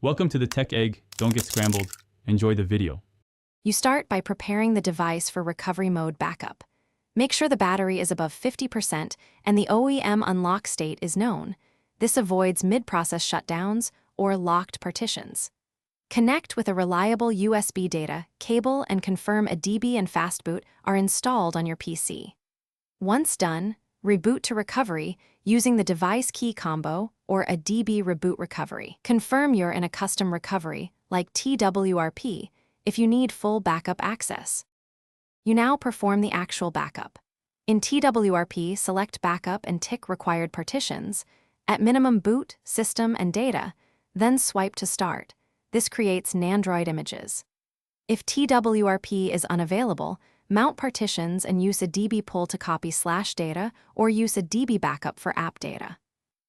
Welcome to the Tech Egg. Don't get scrambled. Enjoy the video. You start by preparing the device for recovery mode backup. Make sure the battery is above 50% and the OEM unlock state is known. This avoids mid-process shutdowns or locked partitions. Connect with a reliable USB data cable and confirm a DB and Fastboot are installed on your PC. Once done, reboot to recovery using the device key combo or a DB reboot recovery. Confirm you're in a custom recovery, like TWRP, if you need full backup access. You now perform the actual backup. In TWRP, select Backup and tick Required Partitions, at minimum boot, system, and data, then swipe to start. This creates Nandroid images. If TWRP is unavailable, mount partitions and use a DB pull to copy /data or use a DB backup for app data.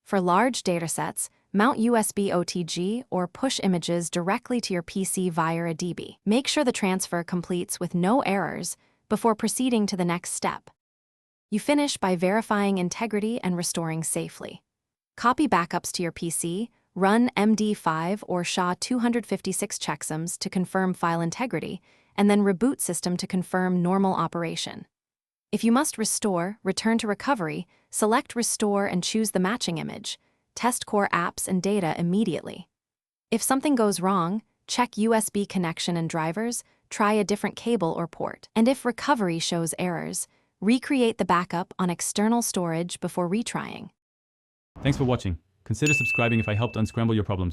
For large datasets, mount USB OTG or push images directly to your PC via a DB. Make sure the transfer completes with no errors before proceeding to the next step. You finish by verifying integrity and restoring safely. Copy backups to your PC, run MD5 or SHA-256 checksums to confirm file integrity, and then reboot system to confirm normal operation. If you must restore, return to recovery, select Restore and choose the matching image. Test core apps and data immediately. If something goes wrong, check USB connection and drivers, try a different cable or port. And if recovery shows errors, recreate the backup on external storage before retrying. Thanks for watching. Consider subscribing if I helped unscramble your problems.